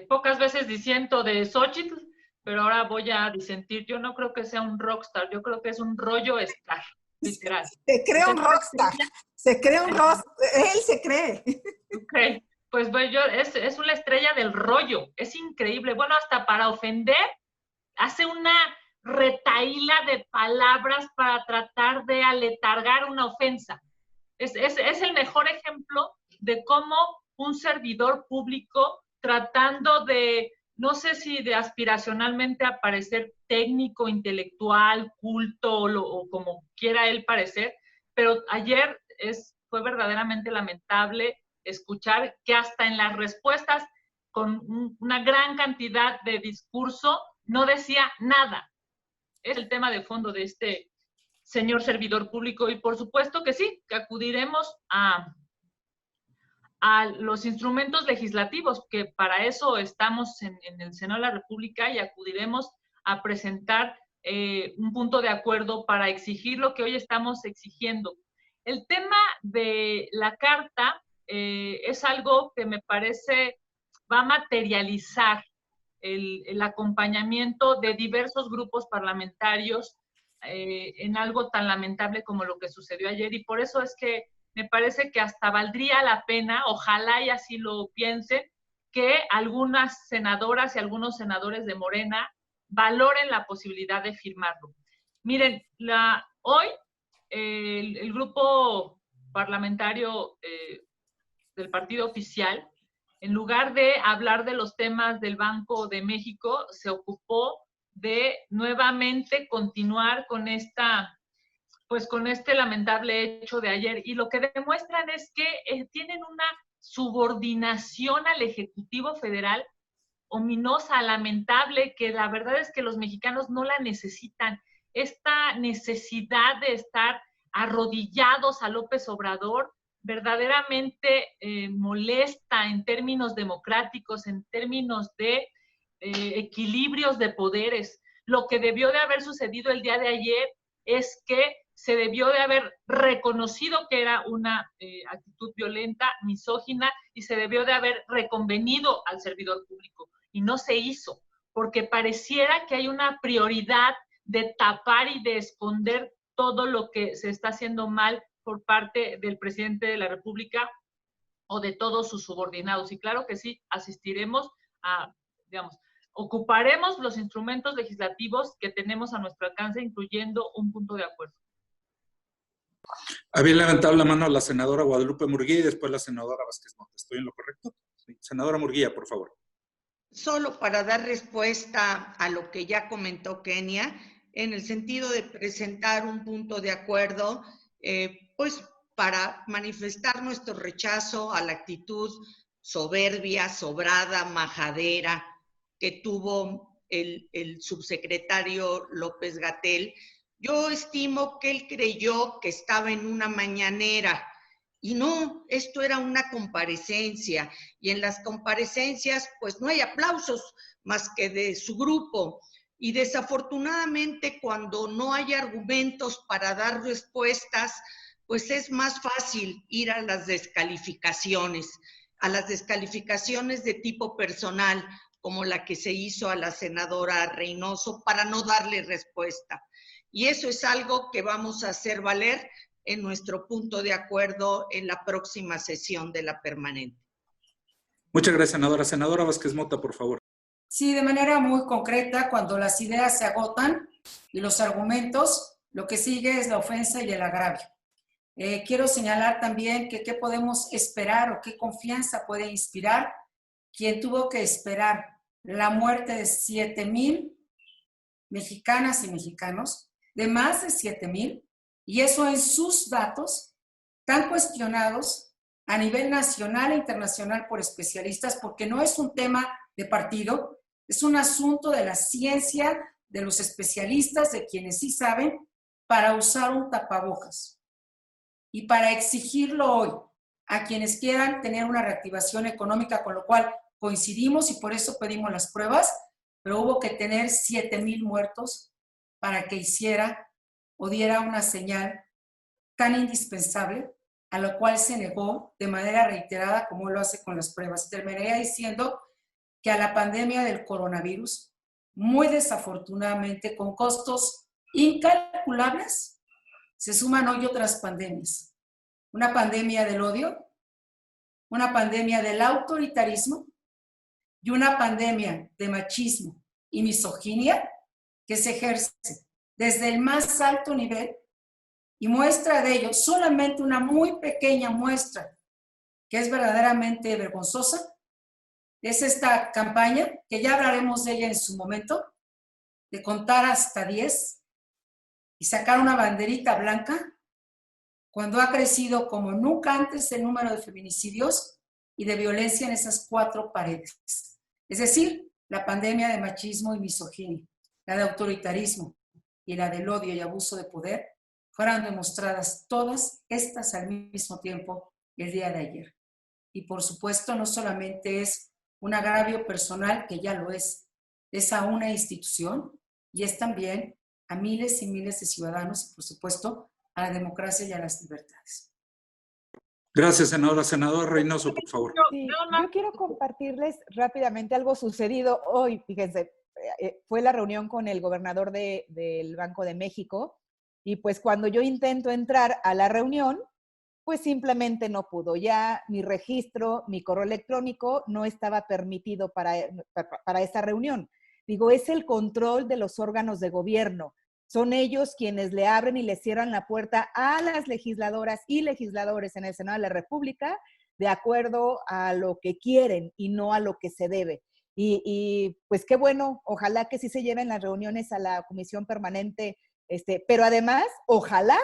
pocas veces disiento de Xochitl, pero ahora voy a disentir. Yo no creo que sea un rockstar, yo creo que es un rollo star, literal. Se cree un rockstar, se cree un rockstar, él se cree. Ok, Pues es una estrella del rollo, es increíble. Bueno, hasta para ofender, hace una retahíla de palabras para tratar de aletargar una ofensa. Es el mejor ejemplo de cómo un servidor público, tratando de, no sé si de aspiracionalmente aparecer técnico, intelectual, culto o como quiera él parecer, pero ayer fue verdaderamente lamentable escuchar que hasta en las respuestas con una gran cantidad de discurso no decía nada. Es el tema de fondo de este señor servidor público y por supuesto que sí, que acudiremos a los instrumentos legislativos, que para eso estamos en el Senado de la República y acudiremos a presentar un punto de acuerdo para exigir lo que hoy estamos exigiendo. El tema de la carta es algo que me parece va a materializar el acompañamiento de diversos grupos parlamentarios en algo tan lamentable como lo que sucedió ayer, y por eso es que me parece que hasta valdría la pena, ojalá y así lo piensen, que algunas senadoras y algunos senadores de Morena valoren la posibilidad de firmarlo. Miren, hoy el grupo parlamentario del partido oficial, en lugar de hablar de los temas del Banco de México, se ocupó de nuevamente continuar con con este lamentable hecho de ayer. Y lo que demuestran es que tienen una subordinación al Ejecutivo Federal ominosa, lamentable, que la verdad es que los mexicanos no la necesitan. Esta necesidad de estar arrodillados a López Obrador verdaderamente molesta en términos democráticos, en términos de equilibrios de poderes. Lo que debió de haber sucedido el día de ayer es que se debió de haber reconocido que era una actitud violenta, misógina, y se debió de haber reconvenido al servidor público. Y no se hizo, porque pareciera que hay una prioridad de tapar y de esconder todo lo que se está haciendo mal por parte del presidente de la República o de todos sus subordinados. Y claro que sí, asistiremos a, ocuparemos los instrumentos legislativos que tenemos a nuestro alcance, incluyendo un punto de acuerdo. Había levantado la mano la senadora Guadalupe Murguía y después la senadora Vázquez Mota. ¿Estoy en lo correcto? Sí. Senadora Murguía, por favor. Solo para dar respuesta a lo que ya comentó Kenia, en el sentido de presentar un punto de acuerdo, pues para manifestar nuestro rechazo a la actitud soberbia, sobrada, majadera que tuvo el subsecretario López-Gatell. Yo estimo que él creyó que estaba en una mañanera y no, esto era una comparecencia y en las comparecencias pues no hay aplausos más que de su grupo. Y desafortunadamente cuando no hay argumentos para dar respuestas, pues es más fácil ir a las descalificaciones de tipo personal, como la que se hizo a la senadora Reynoso, para no darle respuesta. Y eso es algo que vamos a hacer valer en nuestro punto de acuerdo en la próxima sesión de la permanente. Muchas gracias, senadora. Senadora Vázquez Mota, por favor. Sí, de manera muy concreta, cuando las ideas se agotan y los argumentos, lo que sigue es la ofensa y el agravio. Quiero señalar también que qué podemos esperar o qué confianza puede inspirar quien tuvo que esperar la muerte de 7,000 mexicanas y mexicanos, de más de 7,000, y eso en sus datos tan cuestionados a nivel nacional e internacional por especialistas, porque no es un tema de partido, es un asunto de la ciencia, de los especialistas, de quienes sí saben, para usar un tapabocas. Y para exigirlo hoy a quienes quieran tener una reactivación económica, con lo cual coincidimos y por eso pedimos las pruebas, pero hubo que tener 7,000 muertos para que hiciera o diera una señal tan indispensable, a lo cual se negó de manera reiterada, como lo hace con las pruebas. Terminaría diciendo que a la pandemia del coronavirus, muy desafortunadamente, con costos incalculables, se suman hoy otras pandemias. Una pandemia del odio, una pandemia del autoritarismo y una pandemia de machismo y misoginia que se ejerce desde el más alto nivel, y muestra de ello, solamente una muy pequeña muestra que es verdaderamente vergonzosa, es esta campaña, que ya hablaremos de ella en su momento, de contar hasta 10 y sacar una banderita blanca cuando ha crecido como nunca antes el número de feminicidios y de violencia en esas 4 paredes. Es decir, la pandemia de machismo y misoginia, la de autoritarismo y la del odio y abuso de poder, fueron demostradas todas estas al mismo tiempo el día de ayer. Y por supuesto, no solamente es un agravio personal, que ya lo es a una institución y es también a miles y miles de ciudadanos y, por supuesto, a la democracia y a las libertades. Gracias, senadora. Senador Reynoso, por favor. Sí, yo quiero compartirles rápidamente algo sucedido hoy. Fíjense, fue la reunión con el gobernador del Banco de México, y pues cuando yo intento entrar a la reunión, pues simplemente no pudo. Ya mi registro, mi correo electrónico no estaba permitido para esa reunión. Digo, es el control de los órganos de gobierno. Son ellos quienes le abren y le cierran la puerta a las legisladoras y legisladores en el Senado de la República de acuerdo a lo que quieren y no a lo que se debe. Y pues qué bueno, ojalá que sí se lleven las reuniones a la comisión permanente, pero además, ojalá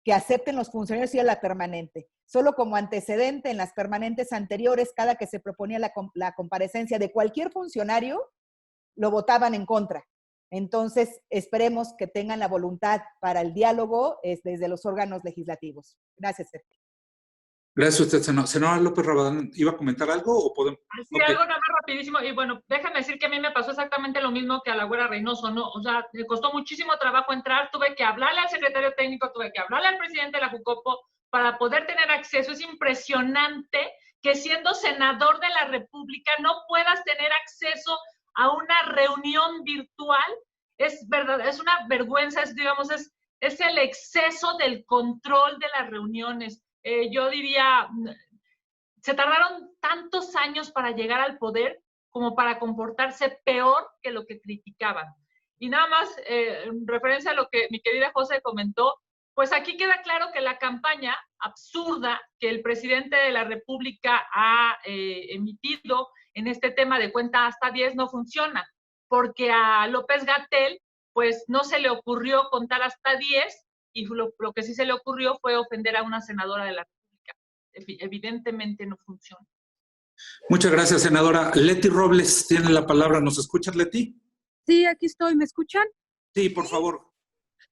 que acepten los funcionarios ir a la permanente. Solo como antecedente, en las permanentes anteriores, cada que se proponía la comparecencia de cualquier funcionario, lo votaban en contra. Entonces, esperemos que tengan la voluntad para el diálogo desde los órganos legislativos. Gracias, Sergio. Gracias a usted, senador. Senadora López Rabadán, ¿iba a comentar algo o podemos? Sí, okay. Algo nada más rapidísimo. Y bueno, déjame decir que a mí me pasó exactamente lo mismo que a la güera Reynoso, ¿no? O sea, me costó muchísimo trabajo entrar. Tuve que hablarle al secretario técnico, tuve que hablarle al presidente de la Jucopo para poder tener acceso. Es impresionante que siendo senador de la República no puedas tener acceso a una reunión virtual. Es verdad, es una vergüenza, es el exceso del control de las reuniones. Yo diría, se tardaron tantos años para llegar al poder como para comportarse peor que lo que criticaban. Y nada más, en referencia a lo que mi querida José comentó, pues aquí queda claro que la campaña absurda que el presidente de la República ha emitido en este tema de cuenta hasta 10 no funciona, porque a López-Gatell pues no se le ocurrió contar hasta 10, y lo que sí se le ocurrió fue ofender a una senadora de la República. Evidentemente no funciona. Muchas gracias, senadora. Leti Robles tiene la palabra. ¿Nos escuchas, Leti? Sí, aquí estoy. ¿Me escuchan? Sí, por favor.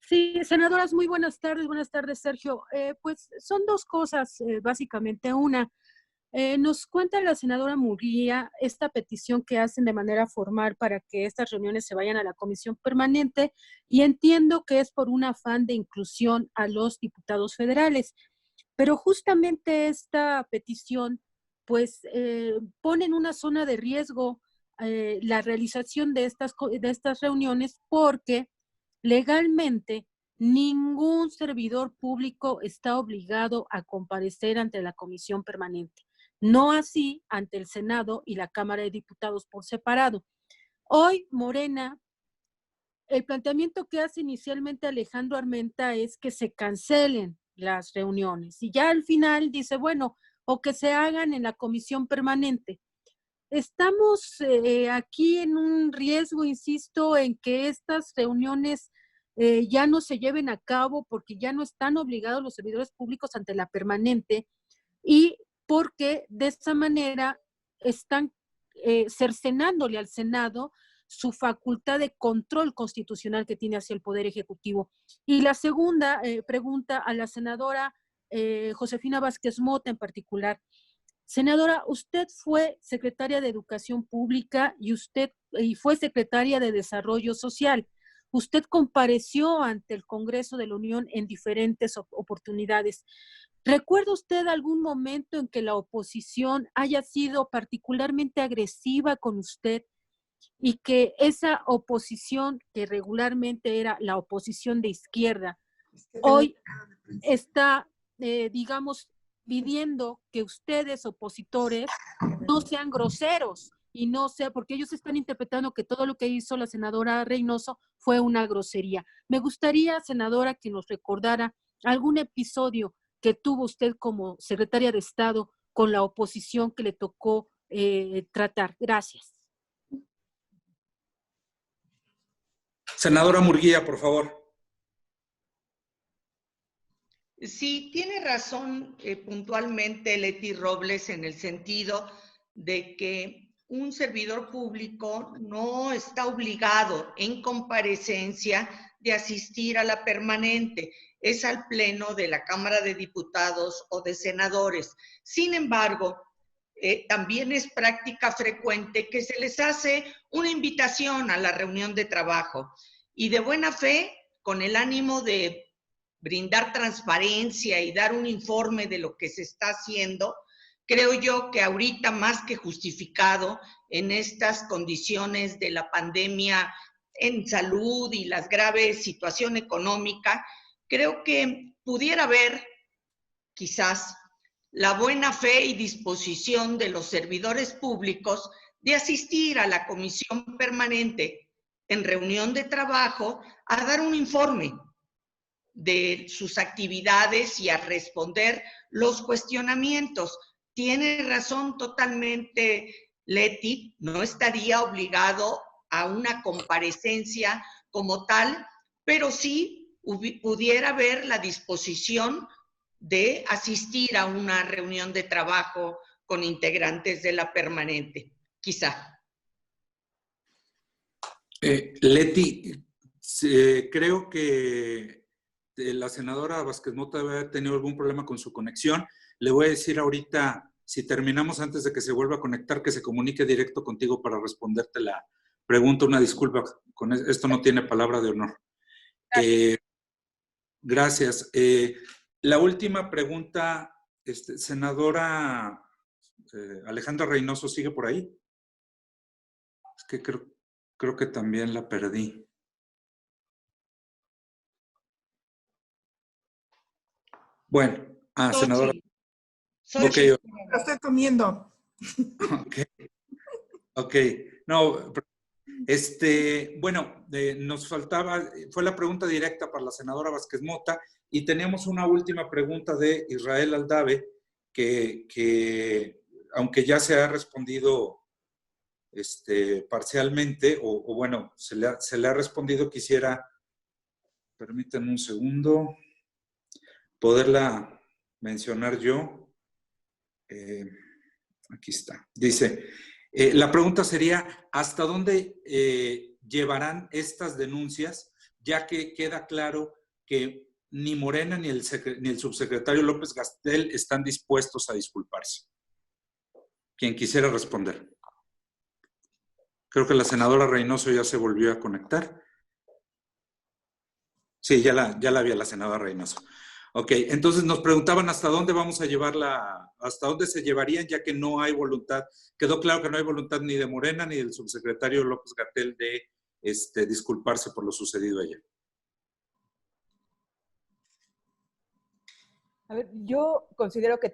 Sí, senadoras, muy buenas tardes, Sergio. Pues son dos cosas, básicamente. Una, nos cuenta la senadora Murguía esta petición que hacen de manera formal para que estas reuniones se vayan a la comisión permanente, y entiendo que es por un afán de inclusión a los diputados federales. Pero justamente esta petición, pues, pone en una zona de riesgo la realización de estas reuniones, porque legalmente ningún servidor público está obligado a comparecer ante la comisión permanente. No así ante el Senado y la Cámara de Diputados por separado. Hoy, Morena, el planteamiento que hace inicialmente Alejandro Armenta es que se cancelen las reuniones, y ya al final dice, bueno, o que se hagan en la comisión permanente. Estamos aquí en un riesgo, insisto, en que estas reuniones ya no se lleven a cabo, porque ya no están obligados los servidores públicos ante la permanente, y porque de esa manera están cercenándole al Senado su facultad de control constitucional que tiene hacia el Poder Ejecutivo. Y la segunda pregunta a la senadora Josefina Vázquez Mota en particular. Senadora, usted fue secretaria de Educación Pública y fue secretaria de Desarrollo Social. Usted compareció ante el Congreso de la Unión en diferentes oportunidades. ¿Recuerda usted algún momento en que la oposición haya sido particularmente agresiva con usted y que esa oposición, que regularmente era la oposición de izquierda, hoy está, digamos, pidiendo que ustedes, opositores, no sean groseros y no sea, porque ellos están interpretando que todo lo que hizo la senadora Reynoso fue una grosería. Me gustaría, senadora, que nos recordara algún episodio que tuvo usted como secretaria de Estado con la oposición que le tocó tratar. Gracias. Senadora Murguía, por favor. Sí, tiene razón puntualmente Leti Robles en el sentido de que un servidor público no está obligado en comparecencia de asistir a la permanente, es al pleno de la Cámara de Diputados o de senadores. Sin embargo, también es práctica frecuente que se les hace una invitación a la reunión de trabajo y de buena fe, con el ánimo de brindar transparencia y dar un informe de lo que se está haciendo, creo yo que ahorita más que justificado en estas condiciones de la pandemia en salud y la grave situación económica, creo que pudiera haber quizás la buena fe y disposición de los servidores públicos de asistir a la comisión permanente en reunión de trabajo a dar un informe de sus actividades y a responder los cuestionamientos. Tiene razón totalmente Leti, no estaría obligado a una comparecencia como tal, pero sí pudiera haber la disposición de asistir a una reunión de trabajo con integrantes de la permanente, quizá. Leti, creo que la senadora Vázquez Mota debe haber tenido algún problema con su conexión. Le voy a decir ahorita, si terminamos antes de que se vuelva a conectar, que se comunique directo contigo para responderte la pregunta. Una disculpa, con esto no tiene palabra de honor. Gracias. La última pregunta, senadora Alejandra Reynoso, ¿sigue por ahí? Es que creo que también la perdí. Bueno, senadora. Okay. Lo estoy comiendo. Ok. No, bueno, nos faltaba, fue la pregunta directa para la senadora Vázquez Mota y tenemos una última pregunta de Israel Aldave que aunque ya se ha respondido parcialmente, o bueno, se le ha respondido, quisiera, permítanme un segundo, poderla mencionar yo. Aquí está. Dice, la pregunta sería, ¿hasta dónde llevarán estas denuncias? Ya que queda claro que ni Morena ni el subsecretario López-Gatell están dispuestos a disculparse. Quien quisiera responder. Creo que la senadora Reynoso ya se volvió a conectar. Sí, ya la vi a la senadora Reynoso. Ok, entonces nos preguntaban hasta dónde vamos a llevarla, hasta dónde se llevarían, ya que no hay voluntad. Quedó claro que no hay voluntad ni de Morena ni del subsecretario López-Gatell de disculparse por lo sucedido ayer. A ver, yo considero que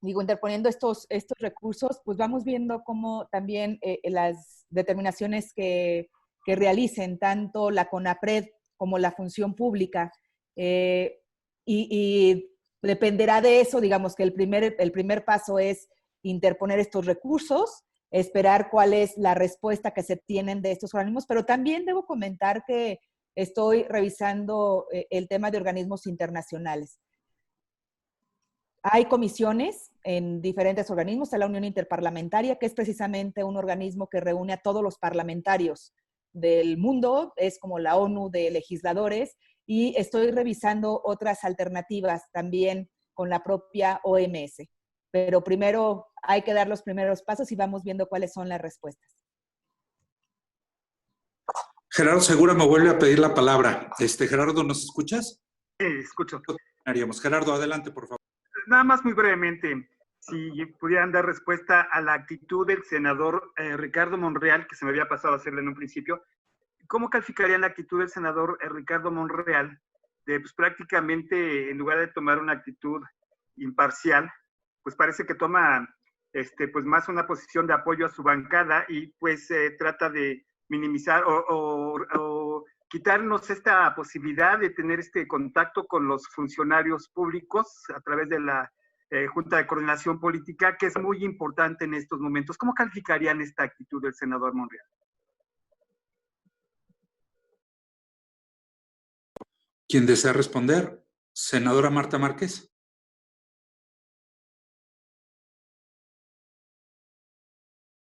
interponiendo estos recursos, pues vamos viendo cómo también las determinaciones que realicen tanto la CONAPRED como la función pública, y dependerá de eso, digamos que el primer paso es interponer estos recursos, esperar cuál es la respuesta que se tienen de estos organismos, pero también debo comentar que estoy revisando el tema de organismos internacionales. Hay comisiones en diferentes organismos, está la Unión Interparlamentaria, que es precisamente un organismo que reúne a todos los parlamentarios del mundo, es como la ONU de legisladores, y estoy revisando otras alternativas también con la propia OMS. Pero primero hay que dar los primeros pasos y vamos viendo cuáles son las respuestas. Gerardo Segura me vuelve a pedir la palabra. Gerardo, ¿nos escuchas? Sí, escucho. Gerardo, adelante, por favor. Nada más muy brevemente, si pudieran dar respuesta a la actitud del senador Ricardo Monreal, que se me había pasado a hacerle en un principio. ¿Cómo calificarían la actitud del senador Ricardo Monreal de, pues, prácticamente, en lugar de tomar una actitud imparcial, pues parece que toma pues más una posición de apoyo a su bancada y pues trata de minimizar o quitarnos esta posibilidad de tener este contacto con los funcionarios públicos a través de la Junta de Coordinación Política, que es muy importante en estos momentos. ¿Cómo calificarían esta actitud del senador Monreal? ¿Quién desea responder? Senadora Marta Márquez.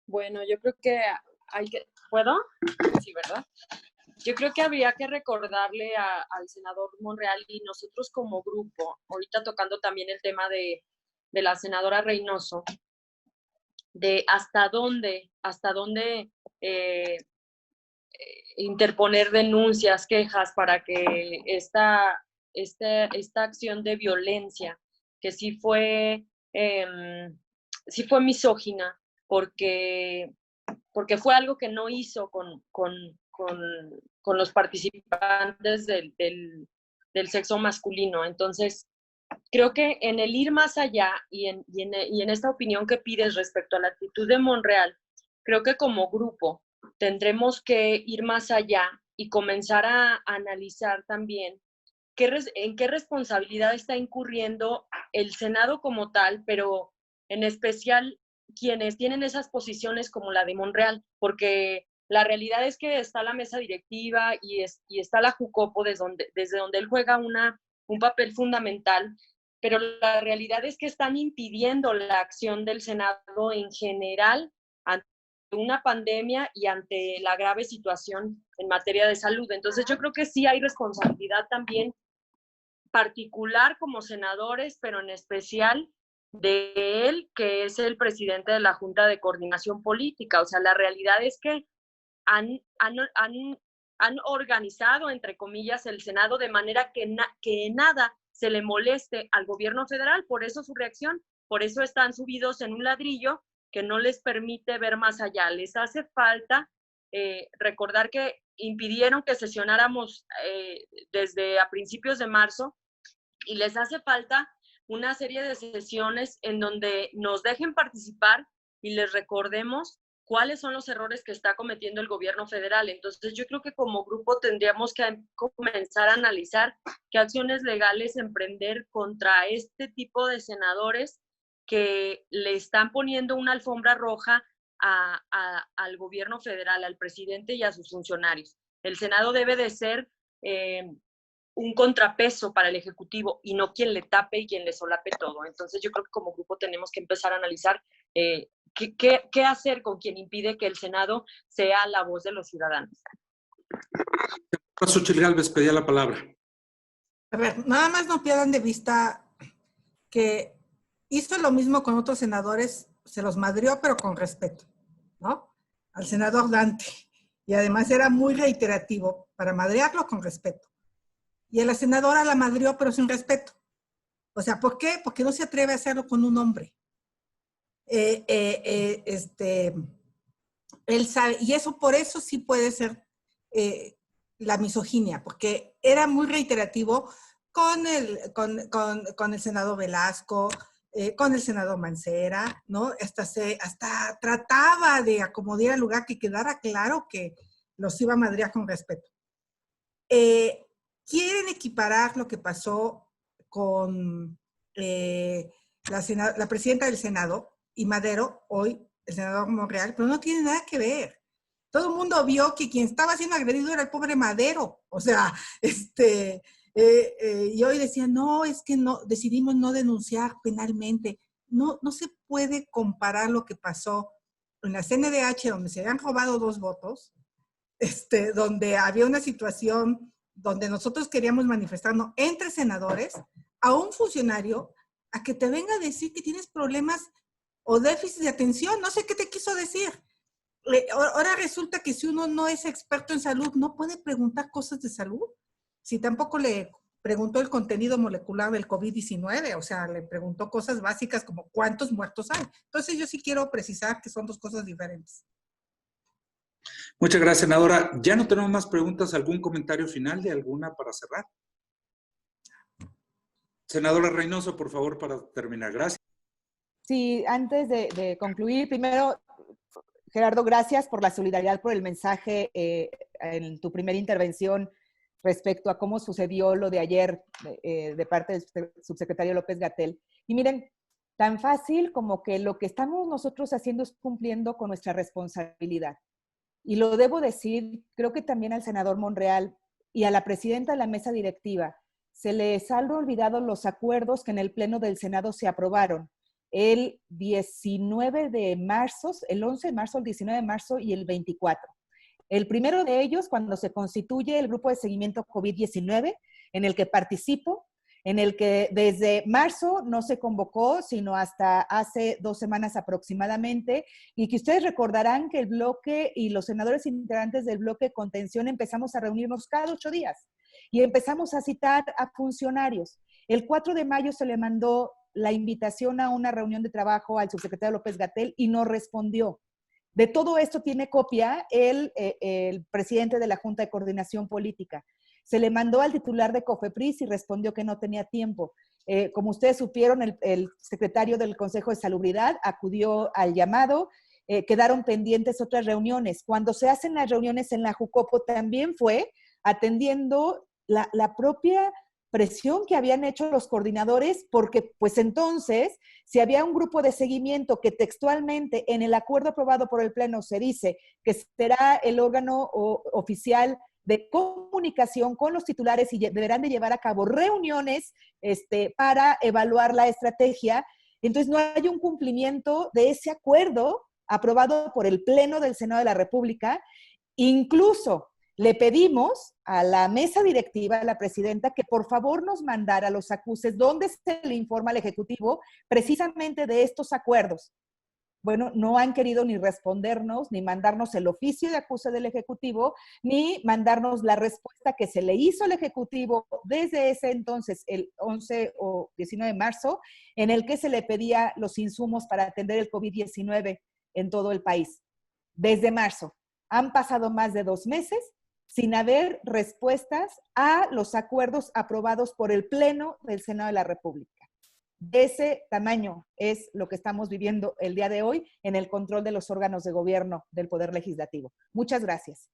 Bueno, yo creo que hay que... ¿Puedo? Sí, ¿verdad? Yo creo que habría que recordarle al senador Monreal y nosotros como grupo, ahorita tocando también el tema de la senadora Reynoso, de hasta dónde interponer denuncias, quejas para que esta acción de violencia, que sí fue misógina, porque fue algo que no hizo con los participantes del sexo masculino. Entonces, creo que en el ir más allá y en esta opinión que pides respecto a la actitud de Monreal, creo que como grupo tendremos que ir más allá y comenzar a analizar también en qué responsabilidad está incurriendo el Senado como tal, pero en especial quienes tienen esas posiciones como la de Monreal, porque la realidad es que está la mesa directiva y está la Jucopo desde donde él juega un papel fundamental, pero la realidad es que están impidiendo la acción del Senado en general ante una pandemia y ante la grave situación en materia de salud. Entonces yo creo que sí hay responsabilidad también particular como senadores, pero en especial de él, que es el presidente de la Junta de Coordinación Política. O sea, la realidad es que han organizado, entre comillas, el Senado de manera que nada se le moleste al gobierno federal. Por eso su reacción, por eso están subidos en un ladrillo que no les permite ver más allá. Les hace falta recordar que impidieron que sesionáramos desde a principios de marzo y les hace falta una serie de sesiones en donde nos dejen participar y les recordemos cuáles son los errores que está cometiendo el gobierno federal. Entonces yo creo que como grupo tendríamos que comenzar a analizar qué acciones legales emprender contra este tipo de senadores que le están poniendo una alfombra roja al gobierno federal, al presidente y a sus funcionarios. El Senado debe de ser un contrapeso para el Ejecutivo y no quien le tape y quien le solape todo. Entonces yo creo que como grupo tenemos que empezar a analizar qué hacer con quien impide que el Senado sea la voz de los ciudadanos. Xochitl Gálvez pedía la palabra. A ver, nada más no pierdan de vista que hizo lo mismo con otros senadores, se los madrió, pero con respeto, ¿no? Al senador Dante. Y además era muy reiterativo para madrearlo con respeto. Y a la senadora la madrió, pero sin respeto. O sea, ¿por qué? Porque no se atreve a hacerlo con un hombre. Él sabe, y eso por eso sí puede ser la misoginia, porque era muy reiterativo con el senador Velasco, con el senador Mancera, ¿no? Hasta trataba de acomodar el lugar que quedara claro que los iba a madrear con respeto. Quieren equiparar lo que pasó con la presidenta del Senado y Madero, hoy el senador Monreal, pero no tiene nada que ver. Todo el mundo vio que quien estaba siendo agredido era el pobre Madero. O sea, y hoy decían, no, es que no, decidimos no denunciar penalmente. No se puede comparar lo que pasó en la CNDH, donde se habían robado 2 votos, donde había una situación donde nosotros queríamos manifestarnos entre senadores, a un funcionario, a que te venga a decir que tienes problemas o déficit de atención, no sé qué te quiso decir. Ahora resulta que si uno no es experto en salud, no puede preguntar cosas de salud. Si tampoco le preguntó el contenido molecular del COVID-19, o sea, le preguntó cosas básicas como cuántos muertos hay. Entonces yo sí quiero precisar que son 2 cosas diferentes. Muchas gracias, senadora. Ya no tenemos más preguntas. ¿Algún comentario final de alguna para cerrar? Senadora Reynoso, por favor, para terminar. Gracias. Sí, antes de concluir, primero, Gerardo, gracias por la solidaridad, por el mensaje en tu primera intervención respecto a cómo sucedió lo de ayer de parte del subsecretario López-Gatell. Y miren, tan fácil como que lo que estamos nosotros haciendo es cumpliendo con nuestra responsabilidad. Y lo debo decir, creo que también al senador Monreal y a la presidenta de la mesa directiva, se les han olvidado los acuerdos que en el Pleno del Senado se aprobaron el 19 de marzo, el 11 de marzo, el 19 de marzo y el 24. El primero de ellos, cuando se constituye el grupo de seguimiento COVID-19, en el que participo, en el que desde marzo no se convocó, sino hasta hace 2 semanas aproximadamente, y que ustedes recordarán que el bloque y los senadores integrantes del bloque de contención empezamos a reunirnos cada 8 días y empezamos a citar a funcionarios. El 4 de mayo se le mandó la invitación a una reunión de trabajo al subsecretario López-Gatell y no respondió. De todo esto tiene copia el presidente de la Junta de Coordinación Política. Se le mandó al titular de COFEPRIS y respondió que no tenía tiempo. Como ustedes supieron, el secretario del Consejo de Salubridad acudió al llamado, quedaron pendientes otras reuniones. Cuando se hacen las reuniones en la Jucopo también fue atendiendo la propia presión que habían hecho los coordinadores, porque pues entonces, si había un grupo de seguimiento que textualmente en el acuerdo aprobado por el Pleno se dice que será el órgano oficial de comunicación con los titulares y deberán de llevar a cabo reuniones para evaluar la estrategia, entonces no hay un cumplimiento de ese acuerdo aprobado por el Pleno del Senado de la República. Incluso le pedimos a la mesa directiva, a la presidenta, que por favor nos mandara los acuses donde se le informa al Ejecutivo precisamente de estos acuerdos. Bueno, no han querido ni respondernos, ni mandarnos el oficio de acuse del Ejecutivo, ni mandarnos la respuesta que se le hizo al Ejecutivo desde ese entonces, el 11 o 19 de marzo, en el que se le pedía los insumos para atender el COVID-19 en todo el país. Desde marzo. Han pasado más de 2 meses sin haber respuestas a los acuerdos aprobados por el Pleno del Senado de la República. De ese tamaño es lo que estamos viviendo el día de hoy en el control de los órganos de gobierno del Poder Legislativo. Muchas gracias.